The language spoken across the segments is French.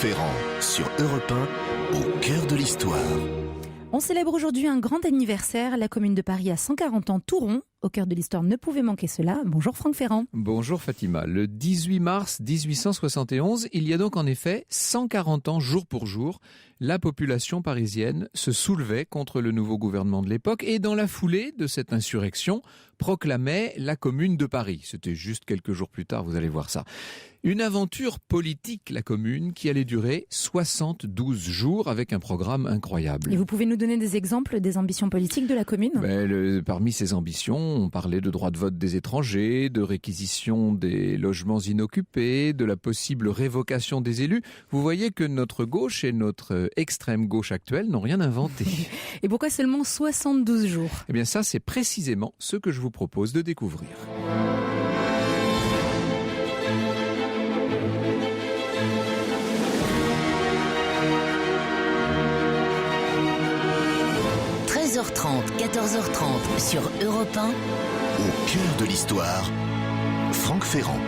Ferrand, sur Europe 1, au cœur de l'histoire. On célèbre aujourd'hui un grand anniversaire. La commune de Paris a 140 ans tout rond. Au cœur de l'histoire ne pouvait manquer cela. Bonjour Franck Ferrand. Bonjour Fatima. Le 18 mars 1871, il y a donc en effet 140 ans jour pour jour, la population parisienne se soulevait contre le nouveau gouvernement de l'époque et dans la foulée de cette insurrection, proclamait la commune de Paris. C'était juste quelques jours plus tard, vous allez voir ça. Une aventure politique, la commune, qui allait durer 72 jours avec un programme incroyable. Et vous pouvez nous donner des exemples des ambitions politiques de la commune ? Parmi ces ambitions, on parlait de droit de vote des étrangers, de réquisition des logements inoccupés, de la possible révocation des élus. Vous voyez que notre gauche et notre extrême gauche actuelle n'ont rien inventé. Et pourquoi seulement 72 jours ? Eh bien ça, c'est précisément ce que je vous propose de découvrir. – 14h30 sur Europe 1. Au cœur de l'histoire, Franck Ferrand.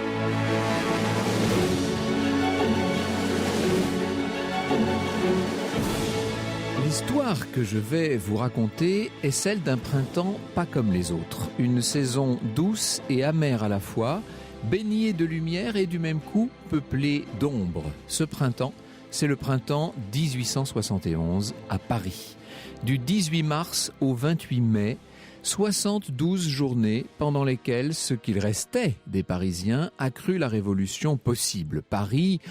L'histoire que je vais vous raconter est celle d'un printemps pas comme les autres. Une saison douce et amère à la fois, baignée de lumière et du même coup peuplée d'ombre. Ce printemps, c'est le printemps 1871 à Paris. Du 18 mars au 28 mai, 72 journées pendant lesquelles ce qu'il restait des Parisiens a cru la révolution possible. Paris,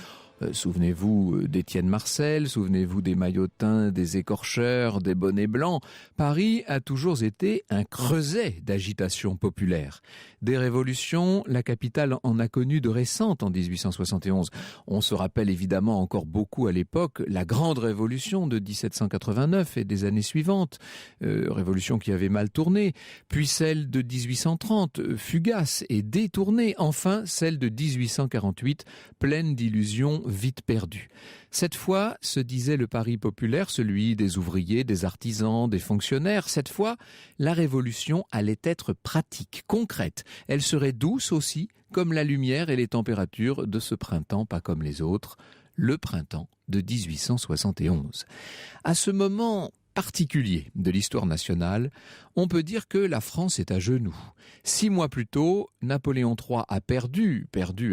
souvenez-vous d'Étienne Marcel, souvenez-vous des maillotins, des écorcheurs, des bonnets blancs. Paris a toujours été un creuset d'agitation populaire. Des révolutions, la capitale en a connu de récentes en 1871. On se rappelle évidemment encore beaucoup à l'époque la grande révolution de 1789 et des années suivantes, révolution qui avait mal tourné, puis celle de 1830, fugace et détournée, enfin celle de 1848, pleine d'illusions vite perdues. Cette fois, se disait le Paris populaire, celui des ouvriers, des artisans, des fonctionnaires, cette fois, la révolution allait être pratique, concrète. Elle serait douce aussi, comme la lumière et les températures de ce printemps pas comme les autres, le printemps de 1871. À ce moment particulier de l'histoire nationale, on peut dire que la France est à genoux. 6 mois plus tôt, Napoléon III a perdu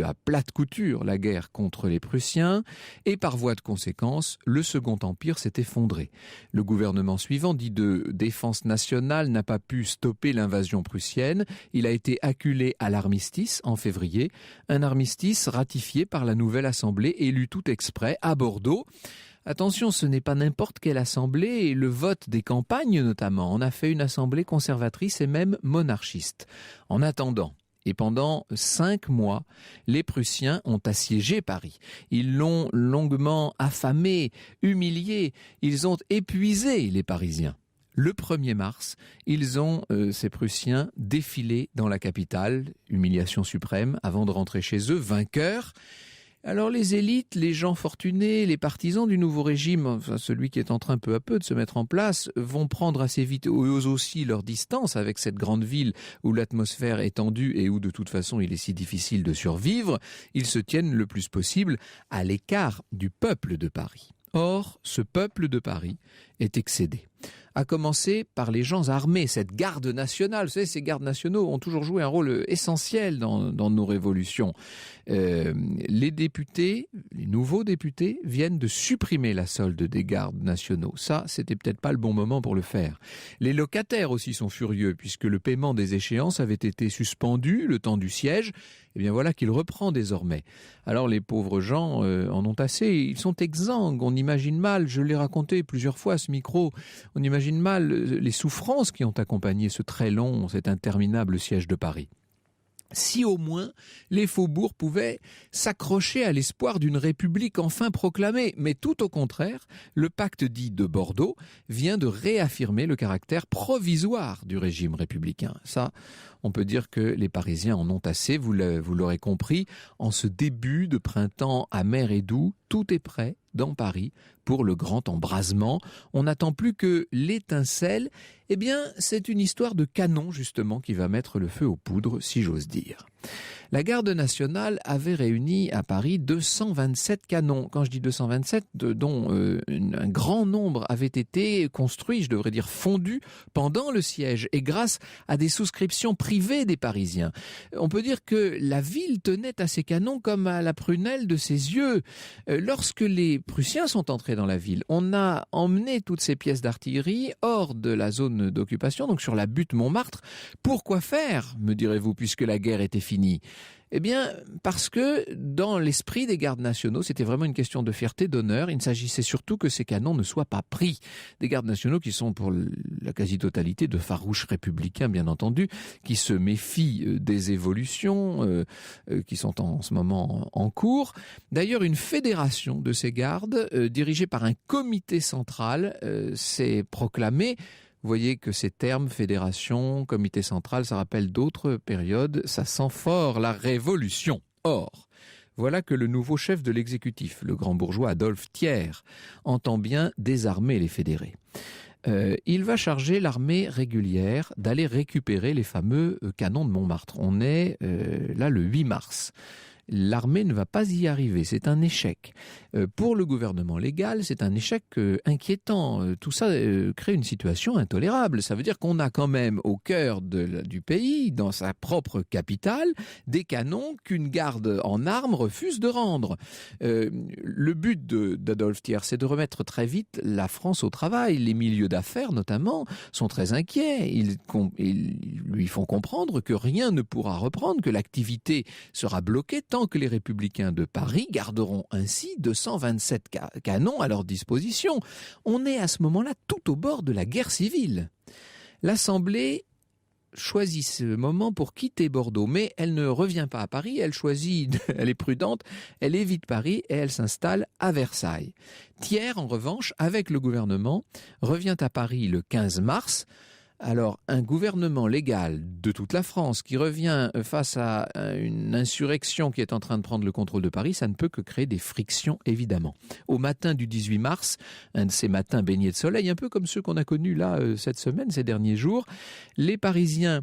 à plate couture la guerre contre les Prussiens et par voie de conséquence, le Second Empire s'est effondré. Le gouvernement suivant, dit de défense nationale, n'a pas pu stopper l'invasion prussienne. Il a été acculé à l'armistice en février, un armistice ratifié par la nouvelle assemblée élue tout exprès à Bordeaux. Attention, ce n'est pas n'importe quelle assemblée, et le vote des campagnes notamment en a fait une assemblée conservatrice et même monarchiste. En attendant, et pendant 5 mois, les Prussiens ont assiégé Paris. Ils l'ont longuement affamé, humilié, ils ont épuisé les Parisiens. Le 1er mars, ces Prussiens, défilé dans la capitale, humiliation suprême, avant de rentrer chez eux, vainqueurs. Alors les élites, les gens fortunés, les partisans du nouveau régime, enfin celui qui est en train peu à peu de se mettre en place, vont prendre assez vite eux aussi leur distance avec cette grande ville où l'atmosphère est tendue et où de toute façon il est si difficile de survivre. Ils se tiennent le plus possible à l'écart du peuple de Paris. Or, ce peuple de Paris est excédé. À commencer par les gens armés, cette garde nationale. Vous savez, ces gardes nationaux ont toujours joué un rôle essentiel dans nos révolutions. Les députés, les nouveaux députés, viennent de supprimer la solde des gardes nationaux. Ça, c'était peut-être pas le bon moment pour le faire. Les locataires aussi sont furieux, puisque le paiement des échéances avait été suspendu le temps du siège. Et bien voilà qu'il reprend désormais. Alors les pauvres gens en ont assez. Ils sont exsangues. On imagine mal, je l'ai raconté plusieurs fois à ce micro, on imagine mal les souffrances qui ont accompagné ce très long, cet interminable siège de Paris. Si au moins les faubourgs pouvaient s'accrocher à l'espoir d'une république enfin proclamée. Mais tout au contraire, le pacte dit de Bordeaux vient de réaffirmer le caractère provisoire du régime républicain. Ça, on peut dire que les Parisiens en ont assez, vous l'aurez compris, en ce début de printemps amer et doux, Tout est prêt dans Paris pour le grand embrasement. On n'attend plus que l'étincelle. Eh bien, c'est une histoire de canon, justement, qui va mettre le feu aux poudres, si j'ose dire. La garde nationale avait réuni à Paris 227 canons. Quand je dis 227, dont un grand nombre avait été construits, je devrais dire fondus, pendant le siège, et grâce à des souscriptions privées des Parisiens. On peut dire que la ville tenait à ces canons comme à la prunelle de ses yeux. Lorsque les Prussiens sont entrés dans la ville, on a emmené toutes ces pièces d'artillerie hors de la zone d'occupation, donc sur la butte Montmartre. Pourquoi faire, me direz-vous, puisque la guerre était finie ? Eh bien, parce que dans l'esprit des gardes nationaux, c'était vraiment une question de fierté, d'honneur. Il ne s'agissait surtout que ces canons ne soient pas pris. Des gardes nationaux qui sont pour la quasi-totalité de farouches républicains, bien entendu, qui se méfient des évolutions qui sont en ce moment en cours. D'ailleurs, une fédération de ces gardes, dirigée par un comité central, s'est proclamée. Vous voyez que ces termes, fédération, comité central, ça rappelle d'autres périodes, ça sent fort la révolution. Or, voilà que le nouveau chef de l'exécutif, le grand bourgeois Adolphe Thiers, entend bien désarmer les fédérés. Il va charger l'armée régulière d'aller récupérer les fameux canons de Montmartre. On est là le 8 mars. L'armée ne va pas y arriver, c'est un échec. Pour le gouvernement légal, c'est un échec inquiétant. Tout ça crée une situation intolérable. Ça veut dire qu'on a quand même au cœur du pays, dans sa propre capitale, des canons qu'une garde en armes refuse de rendre. Le but d'Adolphe Thiers, c'est de remettre très vite la France au travail. Les milieux d'affaires, notamment, sont très inquiets. Ils lui font comprendre que rien ne pourra reprendre, que l'activité sera bloquée tant que les républicains de Paris garderont ainsi 227 canons à leur disposition. On est à ce moment-là tout au bord de la guerre civile. L'Assemblée choisit ce moment pour quitter Bordeaux, mais elle ne revient pas à Paris, elle est prudente, elle évite Paris et elle s'installe à Versailles. Thiers, en revanche, avec le gouvernement, revient à Paris le 15 mars. Alors, un gouvernement légal de toute la France qui revient face à une insurrection qui est en train de prendre le contrôle de Paris, ça ne peut que créer des frictions, évidemment. Au matin du 18 mars, un de ces matins baignés de soleil, un peu comme ceux qu'on a connus là cette semaine, ces derniers jours, les Parisiens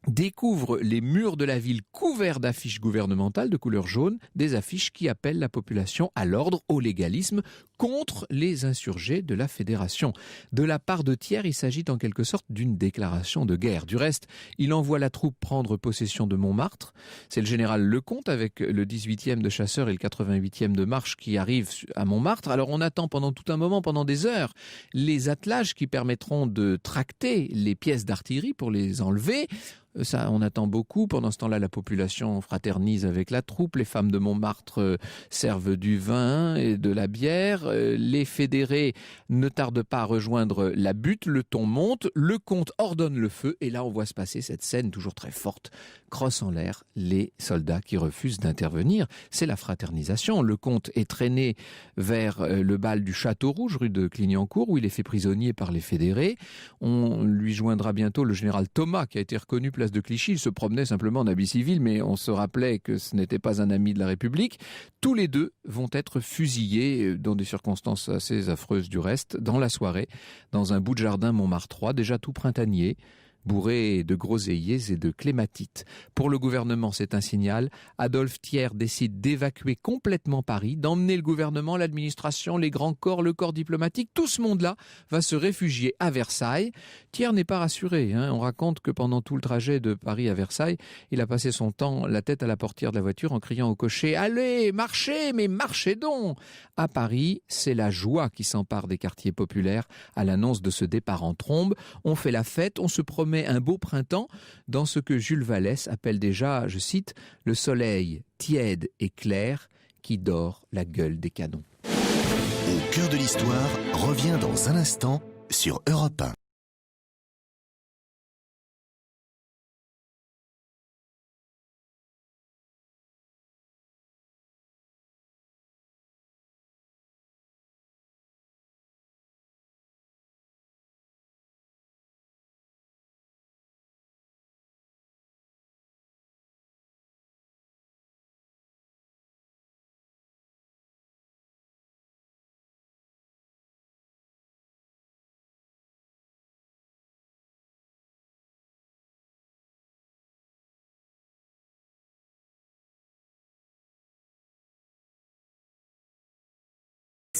découvre les murs de la ville couverts d'affiches gouvernementales de couleur jaune, des affiches qui appellent la population à l'ordre, au légalisme, contre les insurgés de la Fédération. De la part de Thiers, il s'agit en quelque sorte d'une déclaration de guerre. Du reste, il envoie la troupe prendre possession de Montmartre. C'est le général Lecomte avec le 18e de chasseurs et le 88e de marche qui arrivent à Montmartre. Alors on attend pendant tout un moment, pendant des heures, les attelages qui permettront de tracter les pièces d'artillerie pour les enlever. Ça, on attend beaucoup. Pendant ce temps-là, la population fraternise avec la troupe. Les femmes de Montmartre servent du vin et de la bière. Les fédérés ne tardent pas à rejoindre la butte. Le ton monte. Le comte ordonne le feu. Et là, on voit se passer cette scène toujours très forte. Crosse en l'air, les soldats qui refusent d'intervenir. C'est la fraternisation. Le comte est traîné vers le bal du Château Rouge, rue de Clignancourt, où il est fait prisonnier par les fédérés. On lui joindra bientôt le général Thomas, qui a été reconnu place de Clichy. Il se promenait simplement en habit civil, mais on se rappelait que ce n'était pas un ami de la République. Tous les deux vont être fusillés, dans des circonstances assez affreuses du reste, dans la soirée, dans un bout de jardin Montmartrois, déjà tout printanier, bourré de groseilliers et de clématites. Pour le gouvernement, c'est un signal. Adolphe Thiers décide d'évacuer complètement Paris, d'emmener le gouvernement, l'administration, les grands corps, le corps diplomatique. Tout ce monde-là va se réfugier à Versailles. Thiers n'est pas rassuré. On raconte que pendant tout le trajet de Paris à Versailles, il a passé son temps la tête à la portière de la voiture en criant au cocher « Allez, marchez, mais marchez donc !» À Paris, c'est la joie qui s'empare des quartiers populaires à l'annonce de ce départ en trombe. On fait la fête, on se promène un beau printemps dans ce que Jules Vallès appelle déjà, je cite, le soleil tiède et clair qui dore la gueule des canons. Au cœur de l'histoire revient dans un instant sur Europe 1.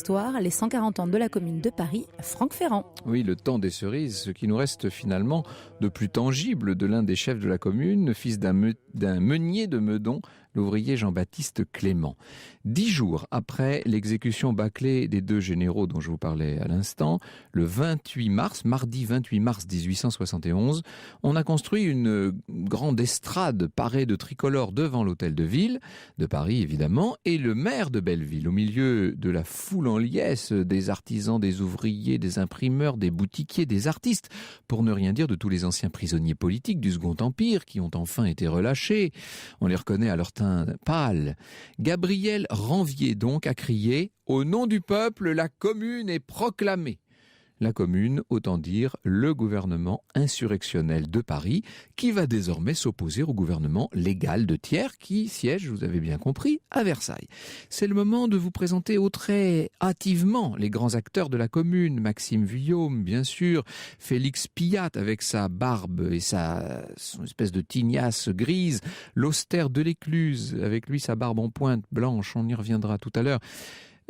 l'histoire, les 140 ans de la Commune de Paris, Franck Ferrand. Oui, le temps des cerises, ce qui nous reste finalement de plus tangible de l'un des chefs de la commune, fils d'un meunier de Meudon, l'ouvrier Jean-Baptiste Clément. 10 jours après l'exécution bâclée des deux généraux dont je vous parlais à l'instant, le 28 mars, mardi 28 mars 1871, on a construit une grande estrade parée de tricolores devant l'hôtel de ville, de Paris évidemment, et le maire de Belleville, au milieu de la foule en liesse des artisans, des ouvriers, des imprimeurs, des boutiquiers, des artistes, pour ne rien dire de tous les anciens prisonniers politiques du Second Empire qui ont enfin été relâchés. On les reconnaît à leur teint pâle. Gabriel Ranvier donc a crié « Au nom du peuple, la commune est proclamée ». La commune, autant dire le gouvernement insurrectionnel de Paris, qui va désormais s'opposer au gouvernement légal de Thiers, qui siège, vous avez bien compris, à Versailles. C'est le moment de vous présenter très hâtivement les grands acteurs de la commune. Maxime Vuillaume, bien sûr, Félix Pillat avec sa barbe et son espèce de tignasse grise, l'austère Delécluze avec lui sa barbe en pointe blanche, on y reviendra tout à l'heure.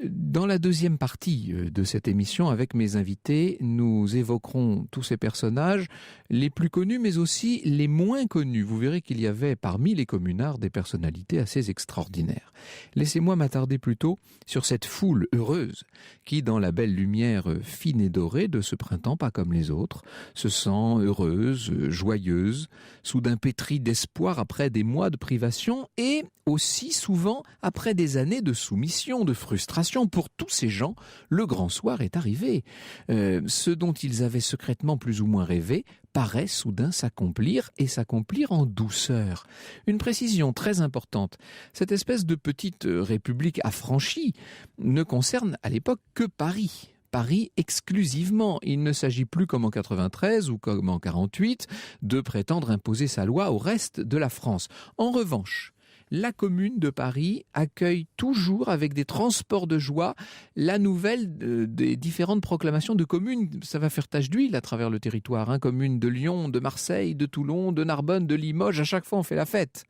Dans la deuxième partie de cette émission, avec mes invités, nous évoquerons tous ces personnages, les plus connus mais aussi les moins connus. Vous verrez qu'il y avait parmi les communards des personnalités assez extraordinaires. Laissez-moi m'attarder plutôt sur cette foule heureuse qui, dans la belle lumière fine et dorée de ce printemps pas comme les autres, se sent heureuse, joyeuse, soudain pétrie d'espoir après des mois de privation et aussi souvent après des années de soumission, de frustration. Pour tous ces gens, le grand soir est arrivé. Ce dont ils avaient secrètement plus ou moins rêvé paraît soudain s'accomplir et s'accomplir en douceur. Une précision très importante, cette espèce de petite république affranchie ne concerne à l'époque que Paris. Paris exclusivement. Il ne s'agit plus comme en 93 ou comme en 48 de prétendre imposer sa loi au reste de la France. En revanche, la commune de Paris accueille toujours avec des transports de joie la nouvelle des différentes proclamations de communes. Ça va faire tache d'huile à travers le territoire. Communes de Lyon, de Marseille, de Toulon, de Narbonne, de Limoges, à chaque fois on fait la fête.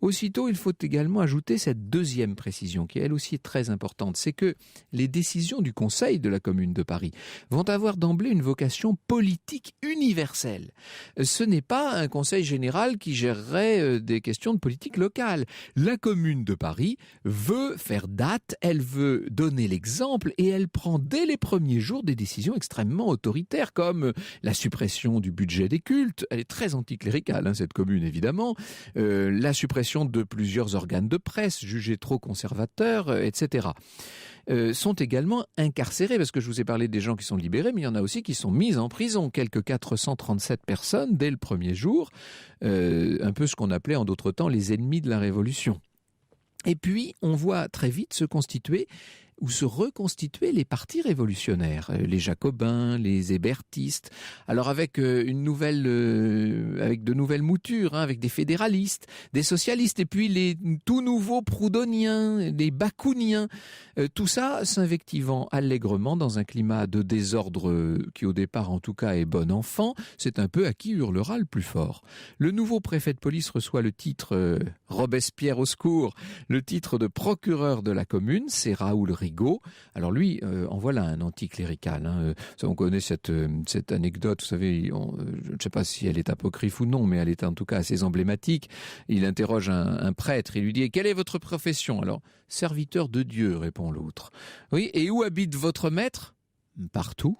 Aussitôt, il faut également ajouter cette deuxième précision qui, elle aussi, est très importante. C'est que les décisions du Conseil de la Commune de Paris vont avoir d'emblée une vocation politique universelle. Ce n'est pas un Conseil général qui gérerait des questions de politique locale. La Commune de Paris veut faire date, elle veut donner l'exemple et elle prend dès les premiers jours des décisions extrêmement autoritaires comme la suppression du budget des cultes. Elle est très anticléricale, cette commune, évidemment. La suppression de plusieurs organes de presse jugés trop conservateurs, etc. Sont également incarcérés, parce que je vous ai parlé des gens qui sont libérés, mais il y en a aussi qui sont mis en prison. Quelques 437 personnes dès le premier jour, un peu ce qu'on appelait en d'autres temps les ennemis de la Révolution. Et puis, on voit très vite se constituer ou se reconstituer les partis révolutionnaires, les jacobins, les hébertistes. Alors avec avec de nouvelles moutures, avec des fédéralistes, des socialistes, et puis les tout nouveaux proudhoniens, les bakouniens. Tout ça s'invectivant allègrement dans un climat de désordre qui au départ en tout cas est bon enfant. C'est un peu à qui hurlera le plus fort. Le nouveau préfet de police reçoit le titre Robespierre au secours, le titre de procureur de la commune, c'est Raoul Rigaud. Alors lui, en voilà un anticlérical. On connaît cette anecdote, vous savez, je ne sais pas si elle est apocryphe ou non, mais elle est en tout cas assez emblématique. Il interroge un prêtre, il lui dit « Quelle est votre profession ?» Alors, « Serviteur de Dieu », répond l'autre. « Oui, et où habite votre maître ?»« Partout. »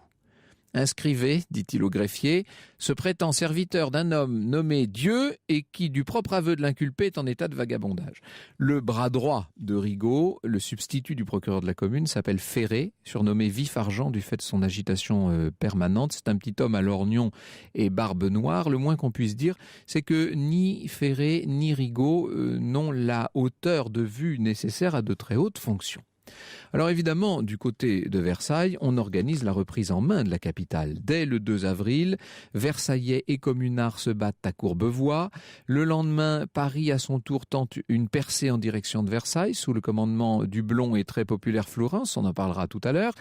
« Inscrivez, dit-il au greffier, se prétend serviteur d'un homme nommé Dieu et qui, du propre aveu de l'inculpé, est en état de vagabondage. » Le bras droit de Rigaud, le substitut du procureur de la commune, s'appelle Ferré, surnommé Vif-Argent du fait de son agitation permanente. C'est un petit homme à lorgnon et barbe noire. Le moins qu'on puisse dire, c'est que ni Ferré ni Rigaud n'ont la hauteur de vue nécessaire à de très hautes fonctions. Alors évidemment, du côté de Versailles, on organise la reprise en main de la capitale. Dès le 2 avril, Versaillais et communards se battent à Courbevoie. Le lendemain, Paris à son tour tente une percée en direction de Versailles sous le commandement du blond et très populaire Flourens, on en parlera tout à l'heure.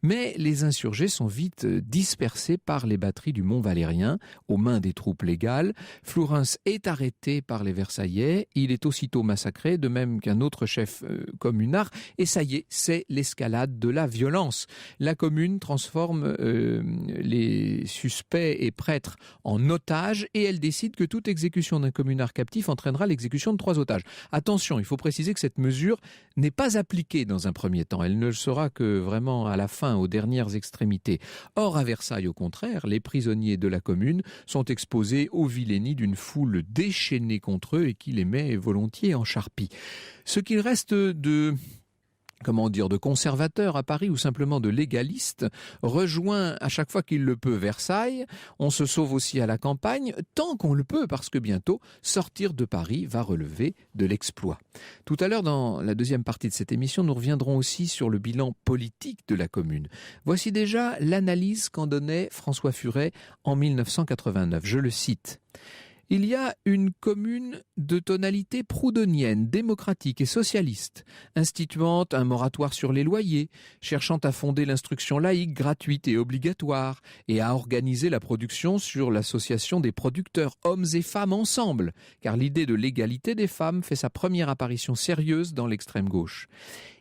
Mais les insurgés sont vite dispersés par les batteries du Mont Valérien aux mains des troupes légales. Flourens est arrêté par les Versaillais, il est aussitôt massacré, de même qu'un autre chef communard, et ça y est, voyez, c'est l'escalade de la violence. La commune transforme les suspects et prêtres en otages et elle décide que toute exécution d'un communard captif entraînera l'exécution de 3 otages. Attention, il faut préciser que cette mesure n'est pas appliquée dans un premier temps. Elle ne le sera que vraiment à la fin, aux dernières extrémités. Or, à Versailles, au contraire, les prisonniers de la commune sont exposés aux vilainies d'une foule déchaînée contre eux et qui les met volontiers en charpie. Ce qu'il reste de conservateurs à Paris ou simplement de légalistes rejoint à chaque fois qu'il le peut Versailles. On se sauve aussi à la campagne, tant qu'on le peut, parce que bientôt, sortir de Paris va relever de l'exploit. Tout à l'heure, dans la deuxième partie de cette émission, nous reviendrons aussi sur le bilan politique de la commune. Voici déjà l'analyse qu'en donnait François Furet en 1989. Je le cite. Il y a une commune de tonalité proudhonienne, démocratique et socialiste, instituant un moratoire sur les loyers, cherchant à fonder l'instruction laïque gratuite et obligatoire, et à organiser la production sur l'association des producteurs, hommes et femmes ensemble, car l'idée de l'égalité des femmes fait sa première apparition sérieuse dans l'extrême gauche.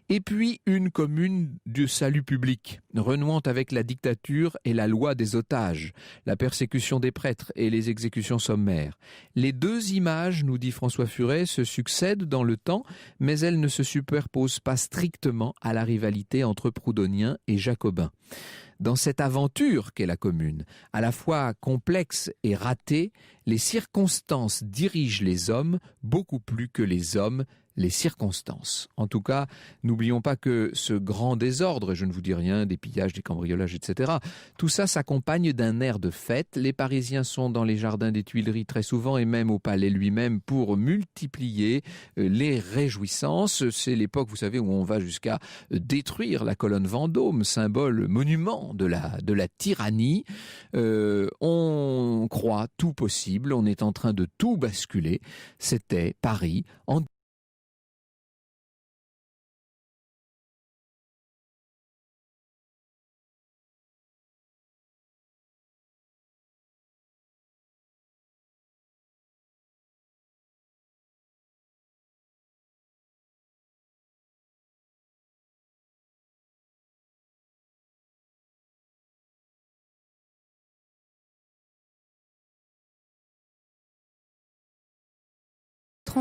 Et puis une commune du salut public, renouant avec la dictature et la loi des otages, la persécution des prêtres et les exécutions sommaires. Les 2 images, nous dit François Furet, se succèdent dans le temps, mais elles ne se superposent pas strictement à la rivalité entre proudhoniens et jacobins. Dans cette aventure qu'est la commune, à la fois complexe et ratée, les circonstances dirigent les hommes beaucoup plus que les hommes les circonstances. En tout cas, n'oublions pas que ce grand désordre, je ne vous dis rien, des pillages, des cambriolages, etc., tout ça s'accompagne d'un air de fête. Les Parisiens sont dans les jardins des Tuileries très souvent et même au palais lui-même pour multiplier les réjouissances. C'est l'époque, vous savez, où on va jusqu'à détruire la colonne Vendôme, symbole, monument de la tyrannie. On croit tout possible, on est en train de tout basculer. C'était Paris en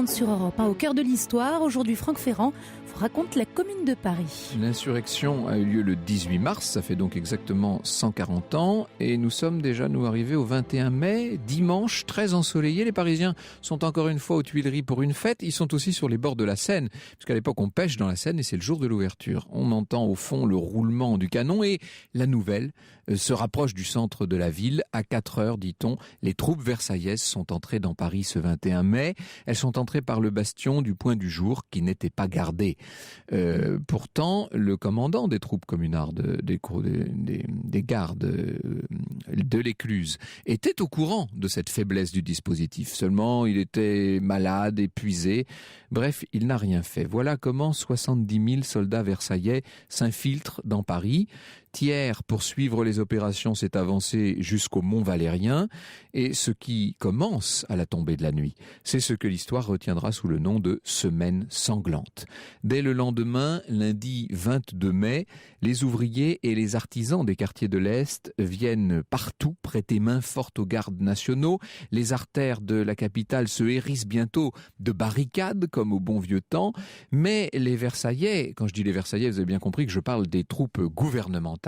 sur Europe 1, au cœur de l'histoire. Aujourd'hui, Franck Ferrand vous raconte la Commune de Paris. L'insurrection a eu lieu le 18 mars, ça fait donc exactement 140 ans, et nous sommes déjà arrivés au 21 mai, dimanche, très ensoleillé. Les Parisiens sont encore une fois aux Tuileries pour une fête. Ils sont aussi sur les bords de la Seine, puisqu'à l'époque on pêche dans la Seine et c'est le jour de l'ouverture. On entend au fond le roulement du canon et la nouvelle se rapproche du centre de la ville. À 4 heures, dit-on, les troupes versaillaises sont entrées dans Paris ce 21 mai. Elles sont entrées par le bastion du Point du Jour qui n'était pas gardé. Pourtant, le commandant des troupes communardes, des gardes de l'Écluse, était au courant de cette faiblesse du dispositif. Seulement, il était malade, épuisé. Bref, il n'a rien fait. Voilà comment 70 000 soldats versaillais s'infiltrent dans Paris. Thiers, pour suivre les opérations, s'est avancé jusqu'au Mont Valérien. Et ce qui commence à la tombée de la nuit, c'est ce que l'histoire retiendra sous le nom de Semaine sanglante. Dès le lendemain, lundi 22 mai, les ouvriers et les artisans des quartiers de l'Est viennent partout prêter main forte aux gardes nationaux. Les artères de la capitale se hérissent bientôt de barricades, comme au bon vieux temps. Mais les Versaillais, quand je dis les Versaillais, vous avez bien compris que je parle des troupes gouvernementales.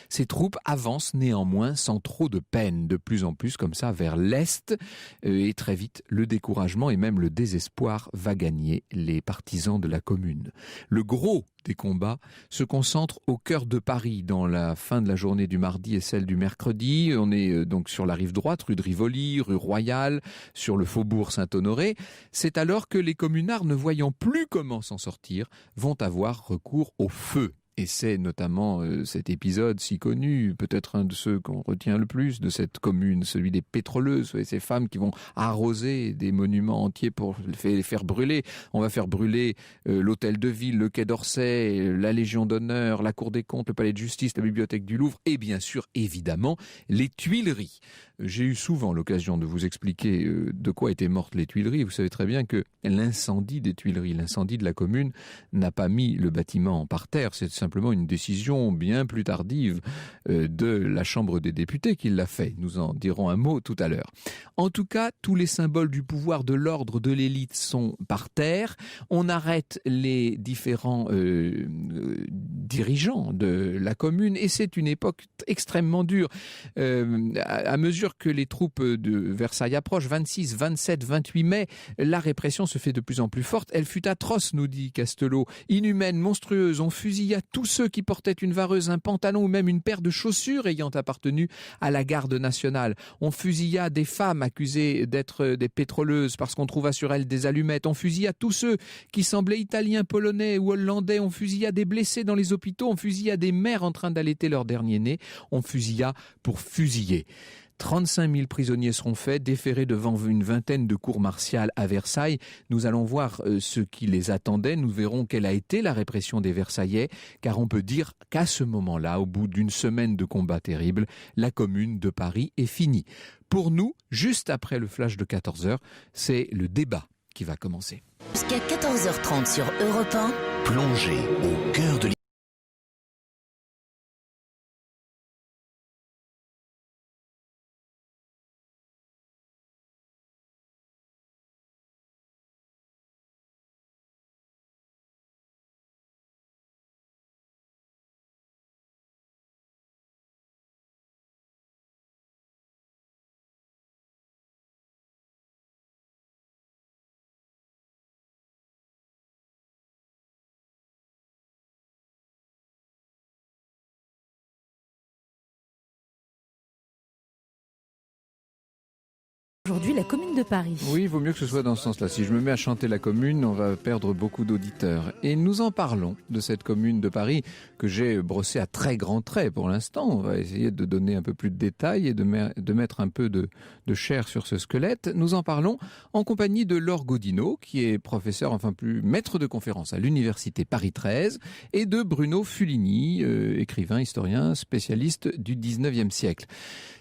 Ces troupes avancent néanmoins sans trop de peine, de plus en plus comme ça vers l'Est. Et très vite, le découragement et même le désespoir va gagner les partisans de la Commune. Le gros des combats se concentre au cœur de Paris, dans la fin de la journée du mardi et celle du mercredi. On est donc sur la rive droite, rue de Rivoli, rue Royale, sur le faubourg Saint-Honoré. C'est alors que les communards, ne voyant plus comment s'en sortir, vont avoir recours au feu. Et c'est notamment cet épisode si connu, peut-être un de ceux qu'on retient le plus de cette commune, celui des pétroleuses, ces femmes qui vont arroser des monuments entiers pour les faire brûler. On va faire brûler l'hôtel de ville, le quai d'Orsay, la Légion d'honneur, la Cour des comptes, le palais de justice, la bibliothèque du Louvre et bien sûr, évidemment, les Tuileries. J'ai eu souvent l'occasion de vous expliquer de quoi étaient mortes les Tuileries. Vous savez très bien que l'incendie des Tuileries, l'incendie de la commune, n'a pas mis le bâtiment par terre. C'est simplement une décision bien plus tardive de la Chambre des députés qui l'a fait. Nous en dirons un mot tout à l'heure. En tout cas, tous les symboles du pouvoir, de l'ordre, de l'élite sont par terre. On arrête les différents dirigeants de la commune et c'est une époque extrêmement dure. À mesure que les troupes de Versailles approchent, 26, 27, 28 mai, la répression se fait de plus en plus forte. Elle fut atroce, nous dit Castelot, inhumaine, monstrueuse. On fusilla tous ceux qui portaient une vareuse, un pantalon ou même une paire de chaussures ayant appartenu à la garde nationale. On fusilla des femmes accusées d'être des pétroleuses parce qu'on trouva sur elles des allumettes. On fusilla tous ceux qui semblaient italiens, polonais ou hollandais. On fusilla des blessés dans les hôpitaux. On fusilla des mères en train d'allaiter leur dernier-né. On fusilla pour fusiller. 35 000 prisonniers seront faits, déférés devant une vingtaine de cours martiales à Versailles. Nous allons voir ce qui les attendait. Nous verrons quelle a été la répression des Versaillais, car on peut dire qu'à ce moment-là, au bout d'une semaine de combats terribles, la Commune de Paris est finie. Pour nous, juste après le flash de 14h, c'est le débat qui va commencer. Jusqu'à 14h30 sur Europe 1. Plongez au cœur de l'histoire. Aujourd'hui, la commune de Paris. Oui, il vaut mieux que ce soit dans ce sens-là. Si je me mets à chanter la commune, on va perdre beaucoup d'auditeurs. Et nous en parlons de cette commune de Paris que j'ai brossée à très grands traits pour l'instant. On va essayer de donner un peu plus de détails et de mettre un peu de chair sur ce squelette. Nous en parlons en compagnie de Laure Gaudineau, qui est professeur, enfin plus maître de conférence à l'université Paris 13, et de Bruno Fulini, écrivain, historien, spécialiste du 19e siècle.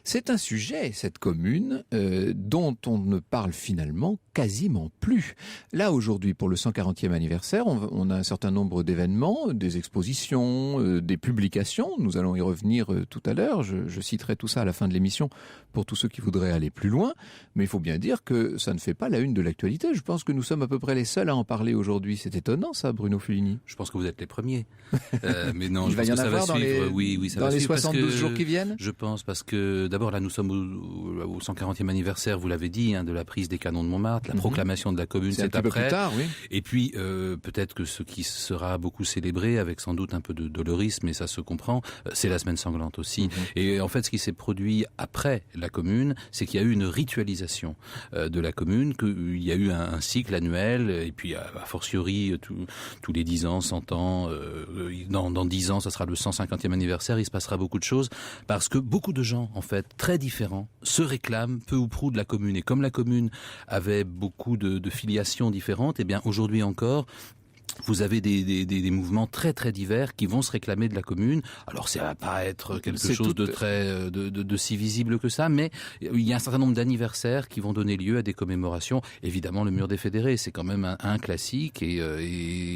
C'est un sujet, cette commune, dont on ne parle finalement quasiment plus. Là, aujourd'hui, pour le 140e anniversaire, on a un certain nombre d'événements, des expositions, des publications. Nous allons y revenir tout à l'heure. Je citerai tout ça à la fin de l'émission pour tous ceux qui voudraient aller plus loin. Mais il faut bien dire que ça ne fait pas la une de l'actualité. Je pense que nous sommes à peu près les seuls à en parler aujourd'hui. C'est étonnant, ça, Bruno Fulini. Je pense que vous êtes les premiers. Mais non, il je va pense y en que ça avoir va suivre. dans les 72 jours qui viennent. Je pense, parce que d'abord, là, nous sommes au 140e anniversaire, vous l'avez dit, de la prise des canons de Montmartre, la proclamation de la commune, c'est après. Peu plus tard, oui. Et puis, peut-être que ce qui sera beaucoup célébré, avec sans doute un peu de dolorisme, et ça se comprend, c'est la semaine sanglante aussi. Et en fait, ce qui s'est produit après la commune, c'est qu'il y a eu une ritualisation de la commune, qu'il y a eu un cycle annuel, et puis a fortiori, tous les 10 ans, 100 ans, dans 10 ans, ça sera le 150e anniversaire, il se passera beaucoup de choses, parce que beaucoup de gens, en fait, très différents, se réclament peu ou prou de la commune. Et comme la commune avait beaucoup de filiations différentes, et bien aujourd'hui encore, vous avez des mouvements très très divers qui vont se réclamer de la commune. Alors ça va pas être quelque chose de très de si visible que ça, mais il y a un certain nombre d'anniversaires qui vont donner lieu à des commémorations. Évidemment, le mur des fédérés, c'est quand même un classique, et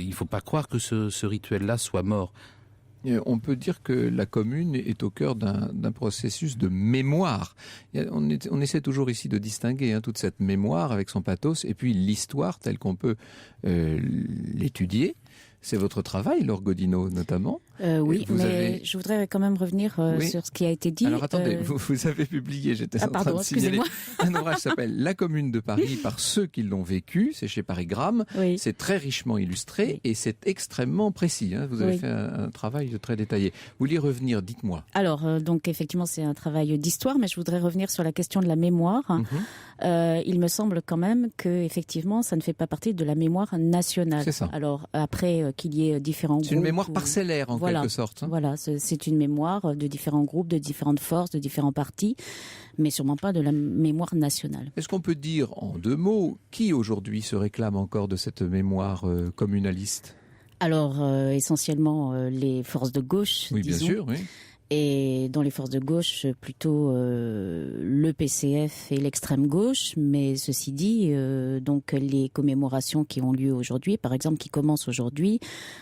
il faut pas croire que ce rituel-là soit mort. On peut dire que la commune est au cœur d'un processus de mémoire. On essaie toujours ici de distinguer toute cette mémoire avec son pathos et puis l'histoire telle qu'on peut l'étudier. C'est votre travail, Laure Gaudineau, notamment. Oui, mais je voudrais quand même revenir sur ce qui a été dit. Alors attendez, vous avez publié, j'étais en train de signaler, un ouvrage qui s'appelle « La commune de Paris par ceux qui l'ont vécu », c'est chez Parigramme, c'est très richement illustré et c'est extrêmement précis. Vous avez fait un travail très détaillé. Vous vouliez revenir, dites-moi. Alors, donc effectivement, c'est un travail d'histoire, mais je voudrais revenir sur la question de la mémoire. Il me semble quand même que effectivement, ça ne fait pas partie de la mémoire nationale. C'est ça. Alors, après qu'il y ait différents groupes... C'est une mémoire parcellaire, en quelque sorte. Hein. Voilà, c'est une mémoire de différents groupes, de différentes forces, de différents partis, mais sûrement pas de la mémoire nationale. Est-ce qu'on peut dire en 2 mots qui aujourd'hui se réclame encore de cette mémoire communaliste? Alors, essentiellement les forces de gauche, oui, disons. Bien sûr, oui. Et dans les forces de gauche, plutôt le PCF et l'extrême gauche. Mais ceci dit, donc les commémorations qui ont lieu aujourd'hui, par exemple, qui commencent aujourd'hui,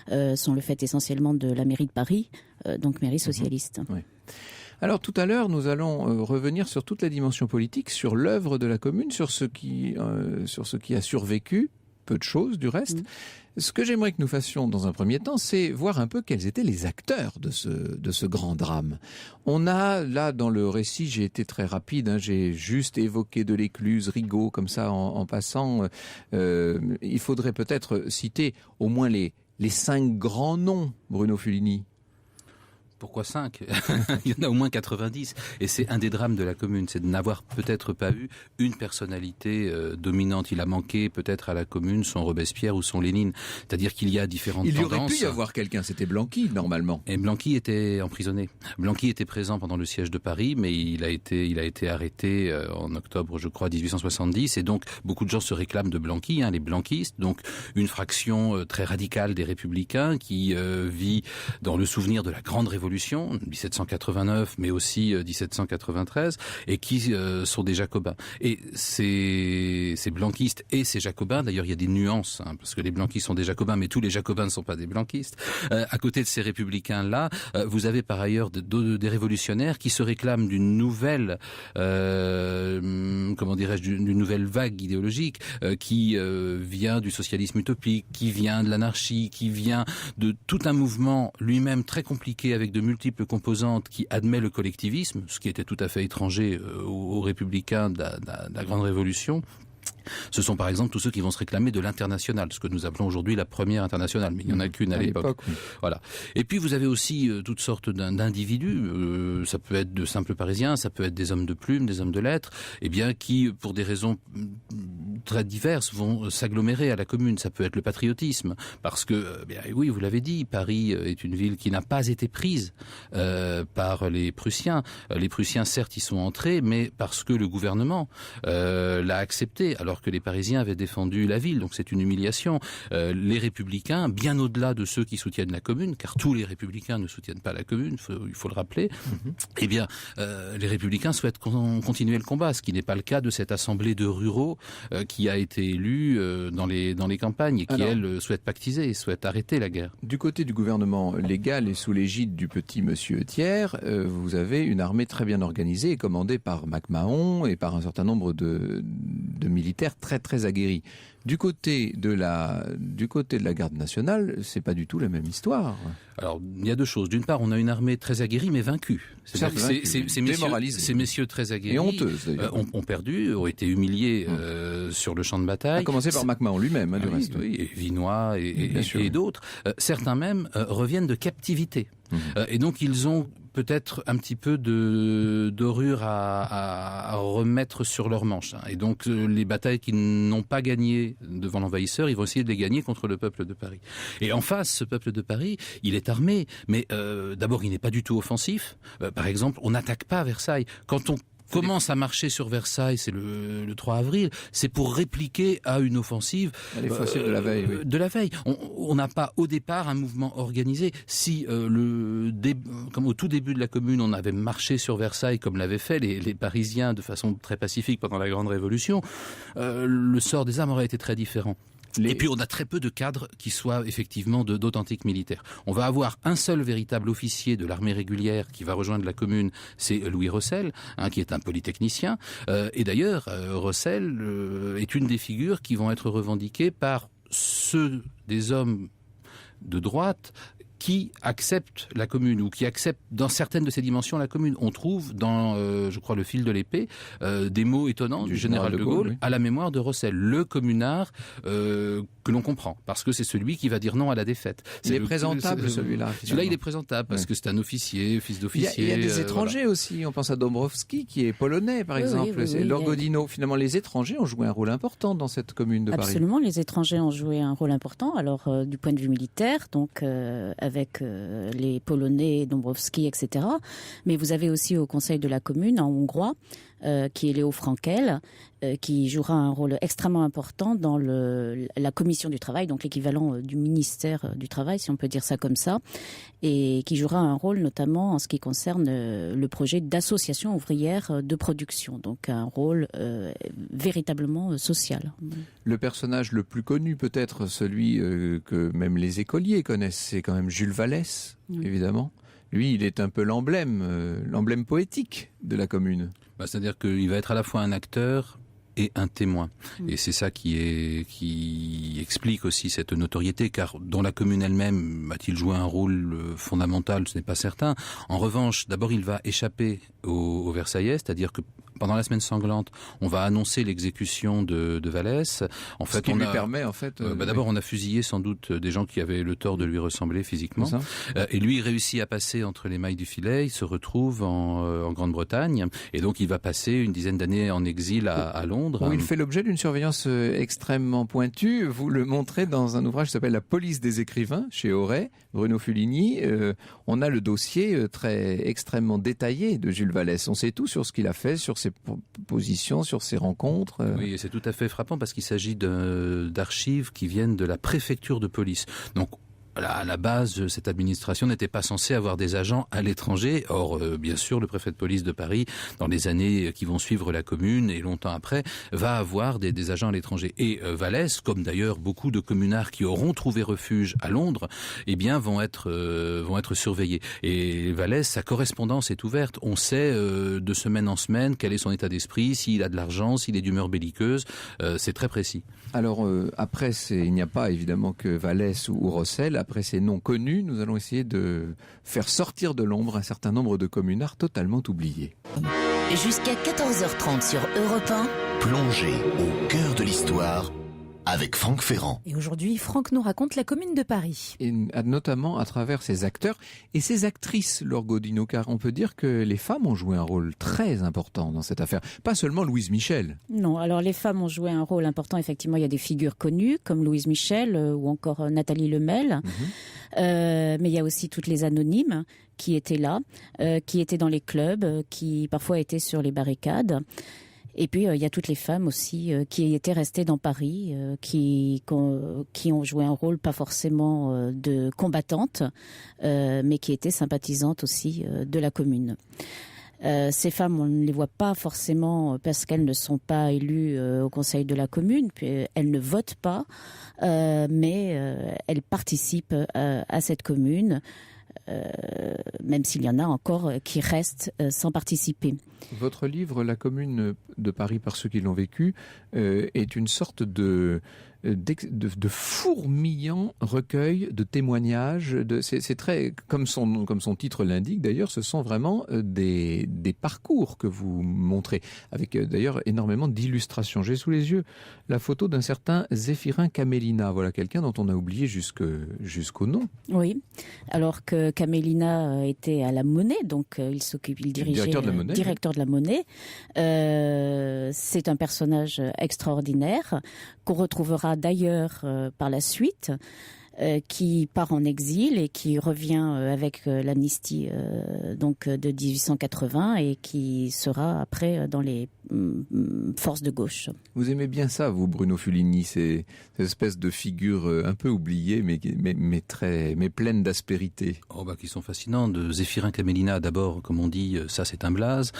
sont le fait essentiellement de la mairie de Paris, donc mairie socialiste. Oui. Alors tout à l'heure, nous allons revenir sur toute la dimension politique, sur l'œuvre de la commune, sur ce qui a survécu, peu de choses du reste. Ce que j'aimerais que nous fassions dans un premier temps, c'est voir un peu quels étaient les acteurs de ce grand drame. On a là dans le récit, j'ai été très rapide, hein, j'ai juste évoqué Delécluze, Rigaud, comme ça en passant. Il faudrait peut-être citer au moins les 5 grands noms, Bruno Fulini. Pourquoi 5 ? Il y en a au moins 90. Et c'est un des drames de la commune, c'est de n'avoir peut-être pas eu une personnalité dominante. Il a manqué peut-être à la commune son Robespierre ou son Lénine. C'est-à-dire qu'il y a différentes tendances. Il aurait pu y avoir quelqu'un, c'était Blanqui normalement. Et Blanqui était emprisonné. Blanqui était présent pendant le siège de Paris, mais il a été arrêté en octobre, je crois, 1870. Et donc, beaucoup de gens se réclament de Blanqui, les blanquistes. Donc, une fraction très radicale des républicains qui vit dans le souvenir de la grande révolution 1789, mais aussi 1793, et qui sont des jacobins. Et ces blanquistes et ces jacobins, d'ailleurs il y a des nuances, parce que les blanquistes sont des jacobins, mais tous les jacobins ne sont pas des blanquistes. À côté de ces républicains-là, vous avez par ailleurs des révolutionnaires qui se réclament d'une nouvelle, d'une nouvelle vague idéologique qui vient du socialisme utopique, qui vient de l'anarchie, qui vient de tout un mouvement lui-même très compliqué avec de multiples composantes qui admet le collectivisme, ce qui était tout à fait étranger aux républicains de la Grande Révolution. Ce sont par exemple tous ceux qui vont se réclamer de l'international, ce que nous appelons aujourd'hui la première internationale, mais il n'y en a qu'une à l'époque. Oui. Voilà. Et puis vous avez aussi toutes sortes d'individus, ça peut être de simples Parisiens, ça peut être des hommes de plume, des hommes de lettres, qui, pour des raisons très diverses, vont s'agglomérer à la commune. Ça peut être le patriotisme, parce que, oui, vous l'avez dit, Paris est une ville qui n'a pas été prise par les Prussiens. Les Prussiens, certes, y sont entrés, mais parce que le gouvernement l'a accepté, alors que les Parisiens avaient défendu la ville. Donc c'est une humiliation. Les Républicains, bien au-delà de ceux qui soutiennent la commune, car tous les Républicains ne soutiennent pas la commune, il faut le rappeler, les Républicains souhaitent continuer le combat, ce qui n'est pas le cas de cette assemblée de ruraux qui a été élue dans les campagnes et qui, elle, souhaite pactiser et souhaite arrêter la guerre. Du côté du gouvernement légal et sous l'égide du petit monsieur Thiers, vous avez une armée très bien organisée et commandée par MacMahon et par un certain nombre de militaires très très aguerris. Du côté de la garde nationale, c'est pas du tout la même histoire. Alors, il y a 2 choses. D'une part, on a une armée très aguerrie, mais vaincue. Ces messieurs très aguerris, et honteuses, d'ailleurs, ont perdu, ont été humiliés sur le champ de bataille. À commencer par MacMahon lui-même, du reste. Oui, et Vinoy et d'autres. Certains même reviennent de captivité. Et donc, ils ont peut-être un petit peu de dorure à remettre sur leur manche. Et donc, les batailles qu'ils n'ont pas gagnées devant l'envahisseur, ils vont essayer de les gagner contre le peuple de Paris. Et en face, ce peuple de Paris, il est armé, mais d'abord, il n'est pas du tout offensif. Par exemple, on n'attaque pas Versailles. Quand on commence à marcher sur Versailles, c'est le 3 avril, c'est pour répliquer à une offensive de la veille. Oui. De la veille. On n'a pas au départ un mouvement organisé. Si comme au tout début de la commune, on avait marché sur Versailles comme l'avaient fait les Parisiens de façon très pacifique pendant la Grande Révolution, le sort des armes aurait été très différent. Et puis on a très peu de cadres qui soient effectivement d'authentiques militaires. On va avoir un seul véritable officier de l'armée régulière qui va rejoindre la commune, c'est Louis Rossel, qui est un polytechnicien. Et d'ailleurs, Rossel est une des figures qui vont être revendiquées par ceux des hommes de droite qui acceptent la commune ou qui acceptent dans certaines de ses dimensions la commune. On trouve dans, je crois, le fil de l'épée, des mots étonnants du général de Gaulle à la mémoire de Rossel, le communard que l'on comprend, parce que c'est celui qui va dire non à la défaite. Il est présentable, celui-là. Celui-là, il est présentable, parce que c'est un officier, fils d'officier. Il y a des étrangers aussi. On pense à Dąbrowski, qui est polonais, par exemple. C'est Lord Godino. Finalement, les étrangers ont joué un rôle important dans cette commune de Paris. Absolument, les étrangers ont joué un rôle important. Alors, du point de vue militaire, donc avec les Polonais, Dąbrowski, etc. Mais vous avez aussi au Conseil de la commune, en hongrois, qui est Léo Frankel, qui jouera un rôle extrêmement important dans la commission du travail, donc l'équivalent du ministère du travail, si on peut dire ça comme ça, et qui jouera un rôle notamment en ce qui concerne le projet d'association ouvrière de production, donc un rôle véritablement social. Le personnage le plus connu, peut-être celui que même les écoliers connaissent, c'est quand même Jules Vallès, évidemment. Lui, il est un peu l'emblème poétique de la commune. C'est-à-dire qu'il va être à la fois un acteur et un témoin. Et c'est ça qui explique aussi cette notoriété, car dans la commune elle-même, va-t-il jouer un rôle fondamental? Ce n'est pas certain. En revanche, d'abord, il va échapper aux Versaillais, c'est-à-dire que pendant la semaine sanglante, on va annoncer l'exécution de Vallès. En fait, ce qui lui permet, en fait... d'abord, on a fusillé sans doute des gens qui avaient le tort de lui ressembler physiquement. Et lui, il réussit à passer entre les mailles du filet. Il se retrouve en Grande-Bretagne. Et donc, il va passer une dizaine d'années en exil à Londres. Où il fait l'objet d'une surveillance extrêmement pointue. Vous le montrez dans un ouvrage qui s'appelle « La police des écrivains » chez Auray, Bruno Fuligny. On a le dossier extrêmement détaillé de Jules Vallès. On sait tout sur ce qu'il a fait, sur ses positions, sur ses rencontres. Oui, et c'est tout à fait frappant parce qu'il s'agit d'archives qui viennent de la préfecture de police. Donc, à la base, cette administration n'était pas censée avoir des agents à l'étranger. Or, bien sûr, le préfet de police de Paris, dans les années qui vont suivre la commune et longtemps après, va avoir des agents à l'étranger. Et Vallès, comme d'ailleurs beaucoup de communards qui auront trouvé refuge à Londres, eh bien, vont être surveillés. Et Vallès, sa correspondance est ouverte. On sait de semaine en semaine quel est son état d'esprit, s'il a de l'argent, s'il est d'humeur belliqueuse. C'est très précis. Alors, après, il n'y a pas évidemment que Vallès ou Rossel. Après ces noms connus, nous allons essayer de faire sortir de l'ombre un certain nombre de communards totalement oubliés. Jusqu'à 14h30 sur Europe 1. Plongez au cœur de l'histoire avec Franck Ferrand. Et aujourd'hui, Franck nous raconte la commune de Paris. Et notamment à travers ses acteurs et ses actrices, Laure Gaudino, car on peut dire que les femmes ont joué un rôle très important dans cette affaire. Pas seulement Louise Michel. Non, alors les femmes ont joué un rôle important. Effectivement, il y a des figures connues comme Louise Michel ou encore Nathalie Lemel. Mais il y a aussi toutes les anonymes qui étaient là, qui étaient dans les clubs, qui parfois étaient sur les barricades. Et puis, il y a toutes les femmes aussi qui étaient restées dans Paris, qui ont joué un rôle pas forcément de combattantes, mais qui étaient sympathisantes aussi de la commune. Ces femmes, on ne les voit pas forcément parce qu'elles ne sont pas élues au Conseil de la commune, puis elles ne votent pas, mais elles participent à cette commune. Même s'il y en a encore qui restent sans participer. Votre livre, La commune de Paris par ceux qui l'ont vécu, est une sorte de fourmillant recueil de témoignages. C'est très, comme son titre l'indique d'ailleurs, ce sont vraiment des parcours que vous montrez, avec d'ailleurs énormément d'illustrations. J'ai sous les yeux la photo d'un certain Zéphirin Camélina. Voilà quelqu'un dont on a oublié jusqu'au nom. Oui, alors que Camélina était à la Monnaie, donc il dirigeait directeur de la Monnaie. C'est un personnage extraordinaire qu'on retrouvera d'ailleurs par la suite, qui part en exil et qui revient avec l'amnistie donc de 1880 et qui sera après dans les forces de gauche. Vous aimez bien ça, vous, Bruno Fuligny, ces espèces de figures un peu oubliées mais pleines d'aspérité. Qui sont fascinants. De Zéphirin Camélina, d'abord, comme on dit, ça c'est un blaze.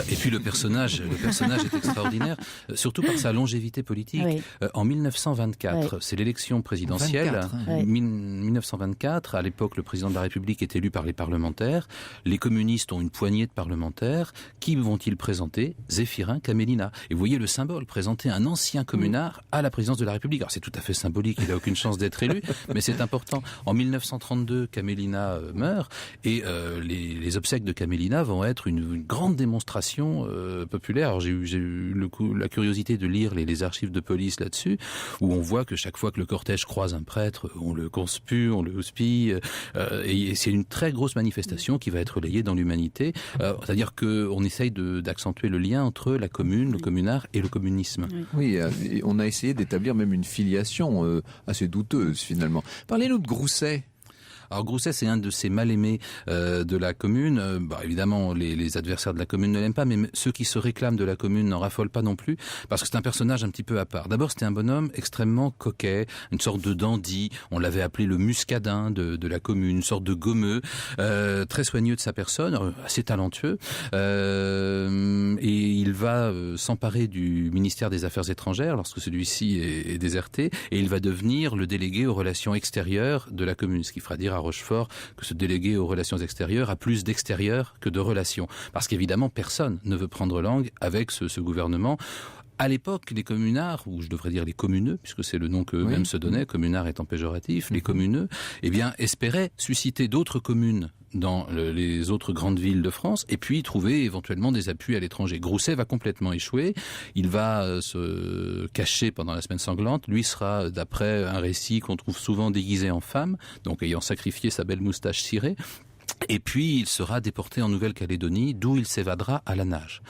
Et puis le personnage est extraordinaire, surtout par sa longévité politique. Oui. En 1924, c'est l'élection présidentielle. 1924, à l'époque, le président de la République est élu par les parlementaires. Les communistes ont une poignée de parlementaires. Qui vont-ils présenter? Zéphirin Camélina. Et vous voyez le symbole, présenter un ancien communard à la présidence de la République. Alors c'est tout à fait symbolique, il n'a aucune chance d'être élu, mais c'est important. En 1932, Camélina meurt et les obsèques de Camélina vont être une grande démonstration populaire. Alors j'ai eu la curiosité de lire les archives de police là-dessus, où on voit que chaque fois que le cortège croise un prêtre, on le conspue, on le hospille, et c'est une très grosse manifestation qui va être relayée dans l'humanité. C'est-à-dire qu'on essaye d'accentuer le lien entre la commune, le communard et le communisme. Oui, on a essayé d'établir même une filiation assez douteuse finalement. Parlez-nous de Grousset. Alors Grousset, c'est un de ces mal-aimés de la commune. Évidemment, les adversaires de la commune ne l'aiment pas, mais ceux qui se réclament de la commune n'en raffolent pas non plus, parce que c'est un personnage un petit peu à part. D'abord, c'était un bonhomme extrêmement coquet, une sorte de dandy. On l'avait appelé le muscadin de la commune, une sorte de gommeux, très soigneux de sa personne, assez talentueux. Et il va s'emparer du ministère des Affaires étrangères lorsque celui-ci est déserté, et il va devenir le délégué aux relations extérieures de la commune, ce qui fera dire à Rochefort que ce délégué aux relations extérieures a plus d'extérieur que de relations, parce qu'évidemment personne ne veut prendre langue avec ce gouvernement. À l'époque, les communards, ou je devrais dire les communeux, puisque c'est le nom qu'eux-mêmes se donnaient, communards étant péjoratif, les communeux, espéraient susciter d'autres communes dans les autres grandes villes de France, et puis trouver éventuellement des appuis à l'étranger. Grousset va complètement échouer, il va se cacher pendant la semaine sanglante, lui sera, d'après un récit qu'on trouve souvent déguisé en femme, donc ayant sacrifié sa belle moustache cirée, et puis il sera déporté en Nouvelle-Calédonie, d'où il s'évadera à la nage.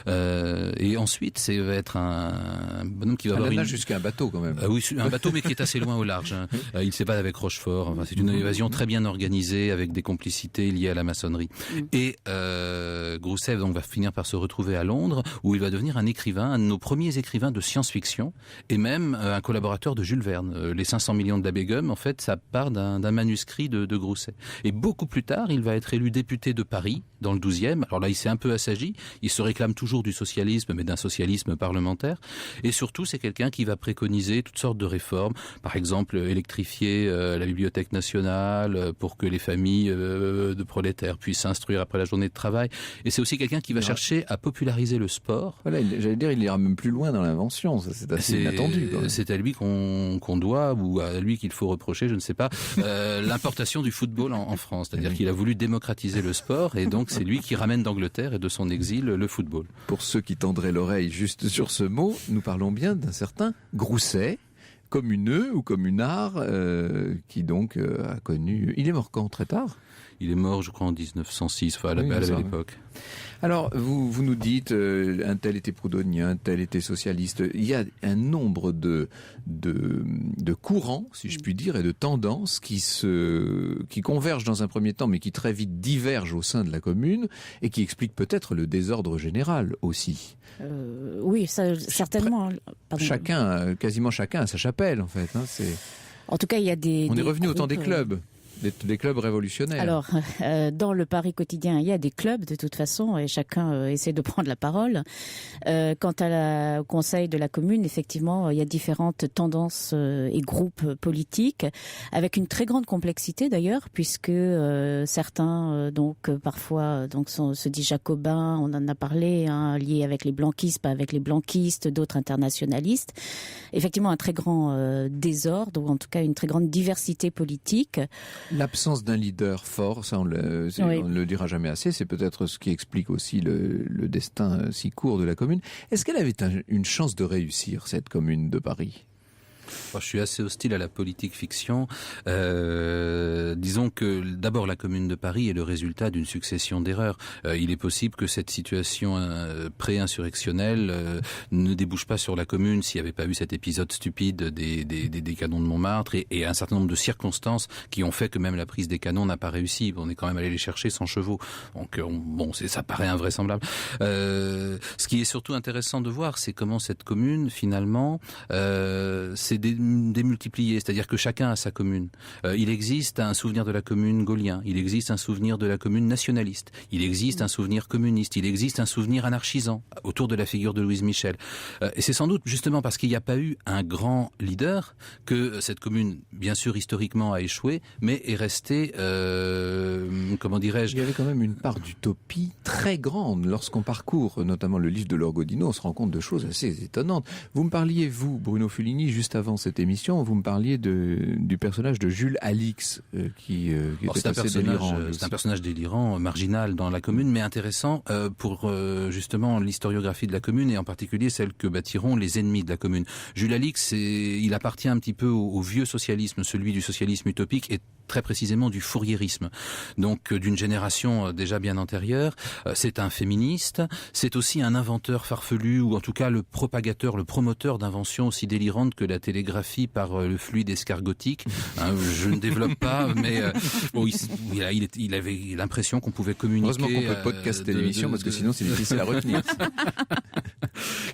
Et ensuite, ça va être un bonhomme qui va avoir la nage jusqu'à un bateau quand même. Oui, un bateau mais qui est assez loin au large. Il s'évade avec Rochefort. C'est une évasion très bien organisée avec des complicités liées à la maçonnerie. Et Grousset donc va finir par se retrouver à Londres, où il va devenir un écrivain, un de nos premiers écrivains de science-fiction, et même un collaborateur de Jules Verne. Les 500 millions de la Begum, en fait, ça part d'un manuscrit de Grousset. Et beaucoup plus tard, il va être élu député de Paris, dans le 12e. Alors là, il s'est un peu assagi. Il se réclame toujours du socialisme, mais d'un socialisme parlementaire. Et surtout, c'est quelqu'un qui va préconiser toutes sortes de réformes. Par exemple, électrifier la Bibliothèque nationale pour que les familles de prolétaires puissent s'instruire après la journée de travail. Et c'est aussi quelqu'un qui va chercher à populariser le sport. Voilà, j'allais dire, il ira même plus loin dans l'invention. Ça, c'est assez inattendu. C'est à lui qu'on doit, ou à lui qu'il faut reprocher, je ne sais pas, l'importation du football en France. C'est-à-dire qu'il a voulu démocratiser le sport, et donc c'est lui qui ramène d'Angleterre et de son exil le football. Pour ceux qui tendraient l'oreille juste sur ce mot, nous parlons bien d'un certain Grousset, communeux ou communard, qui donc a connu... Il est mort quand? Très tard? Il est mort, je crois, en 1906, à la belle époque. Alors, vous nous dites, un tel était proudhonien, un tel était socialiste. Il y a un nombre de courants, si je puis dire, et de tendances qui convergent dans un premier temps, mais qui très vite divergent au sein de la commune, et qui expliquent peut-être le désordre général aussi. Oui, ça, certainement. Pardon. Quasiment chacun a sa chapelle, en fait. Hein, en tout cas, il y a On est revenu au temps des clubs. Des clubs révolutionnaires. Alors, dans le Paris quotidien, il y a des clubs de toute façon, et chacun essaie de prendre la parole. Quant au conseil de la commune, effectivement, il y a différentes tendances et groupes politiques, avec une très grande complexité d'ailleurs, puisque certains, parfois, se disent jacobins, on en a parlé, liés avec les blanquistes, pas avec les blanquistes, d'autres internationalistes. Effectivement, un très grand désordre, ou en tout cas une très grande diversité politique. L'absence d'un leader fort, ça on ne le dira jamais assez, c'est peut-être ce qui explique aussi le destin si court de la commune. Est-ce qu'elle avait une chance de réussir, cette commune de Paris ? Je suis assez hostile à la politique fiction. Disons que d'abord la Commune de Paris est le résultat d'une succession d'erreurs. Il est possible que cette situation pré-insurrectionnelle ne débouche pas sur la Commune s'il n'y avait pas eu cet épisode stupide des canons de Montmartre et un certain nombre de circonstances qui ont fait que même la prise des canons n'a pas réussi. On est quand même allé les chercher sans chevaux. Donc ça paraît invraisemblable. Ce qui est surtout intéressant de voir, c'est comment cette commune finalement s'est démultipliée. C'est-à-dire que chacun a sa commune. Il existe un souvenir de la commune gaulien. Il existe un souvenir de la commune nationaliste. Il existe un souvenir communiste. Il existe un souvenir anarchisant autour de la figure de Louise Michel. Et c'est sans doute justement parce qu'il n'y a pas eu un grand leader que cette commune, bien sûr historiquement, a échoué, mais est restée, comment dirais-je... Il y avait quand même une part d'utopie très grande. Lorsqu'on parcourt notamment le livre de Laure Godineau, on se rend compte de choses assez étonnantes. Vous me parliez, vous, Bruno Fulini, juste avant cette émission, vous me parliez du personnage de Jules Alix, qui était assez délirant. C'est un personnage délirant, marginal dans la commune, mais intéressant pour justement l'historiographie de la commune et en particulier celle que bâtiront les ennemis de la commune. Jules Alix, il appartient un petit peu au vieux socialisme, celui du socialisme utopique, et très précisément du fouriérisme, donc d'une génération déjà bien antérieure. C'est un féministe, c'est aussi un inventeur farfelu, ou en tout cas le propagateur, le promoteur d'inventions aussi délirantes que la télégraphie par le fluide escargotique. Je ne développe pas, mais il avait l'impression qu'on pouvait communiquer. Heureusement qu'on peut podcaster l'émission, parce que sinon c'est difficile à retenir.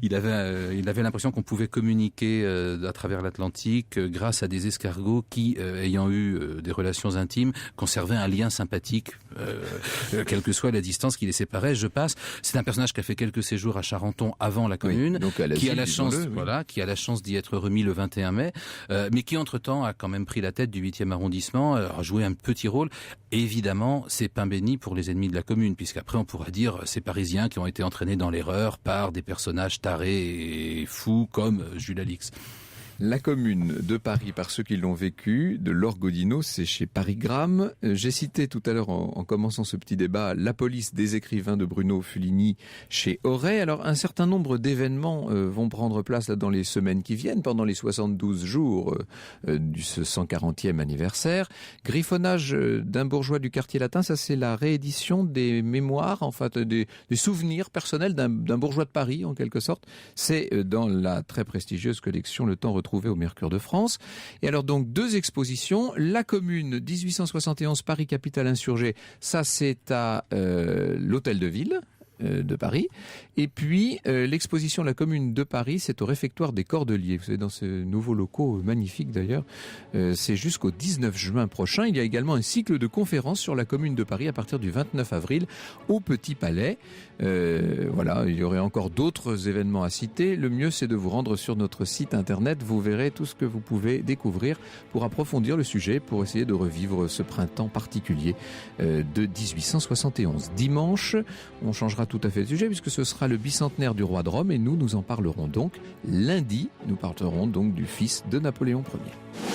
Il avait l'impression qu'on pouvait communiquer à travers l'Atlantique grâce à des escargots qui, ayant eu des relations intimes, conservaient un lien sympathique, quelle que soit la distance qui les séparait. Je passe. C'est un personnage qui a fait quelques séjours à Charenton avant la Commune, oui, donc qui a la chance d'y être remis le 21 mai, mais qui entre-temps a quand même pris la tête du 8e arrondissement, a joué un petit rôle. Et évidemment, c'est pain béni pour les ennemis de la Commune, puisqu'après on pourra dire ces Parisiens qui ont été entraînés dans l'erreur par des personnages tarés et fous comme Jules Alix. La Commune de Paris, par ceux qui l'ont vécu, de Laure Gaudino, c'est chez Parigramme. J'ai cité tout à l'heure, en commençant ce petit débat, La police des écrivains de Bruno Fulini chez Auray. Alors, un certain nombre d'événements vont prendre place là, dans les semaines qui viennent, pendant les 72 jours de ce 140e anniversaire. Griffonnage d'un bourgeois du quartier latin, ça c'est la réédition des mémoires, en fait, des souvenirs personnels d'un bourgeois de Paris, en quelque sorte. C'est dans la très prestigieuse collection Le Temps retrouvé au Mercure de France. Et alors donc 2 expositions. La Commune 1871 Paris capitale insurgée, ça c'est à l'Hôtel de Ville de Paris. Et puis l'exposition La Commune de Paris, c'est au réfectoire des Cordeliers. Vous savez, dans ces nouveaux locaux magnifiques d'ailleurs. C'est jusqu'au 19 juin prochain. Il y a également un cycle de conférences sur la Commune de Paris à partir du 29 avril au Petit Palais. Voilà, il y aurait encore d'autres événements à citer. Le mieux, c'est de vous rendre sur notre site internet. Vous verrez tout ce que vous pouvez découvrir pour approfondir le sujet, pour essayer de revivre ce printemps particulier de 1871. Dimanche, on changera tout à fait de sujet puisque ce sera le bicentenaire du roi de Rome et nous en parlerons donc lundi. Nous parlerons donc du fils de Napoléon Ier.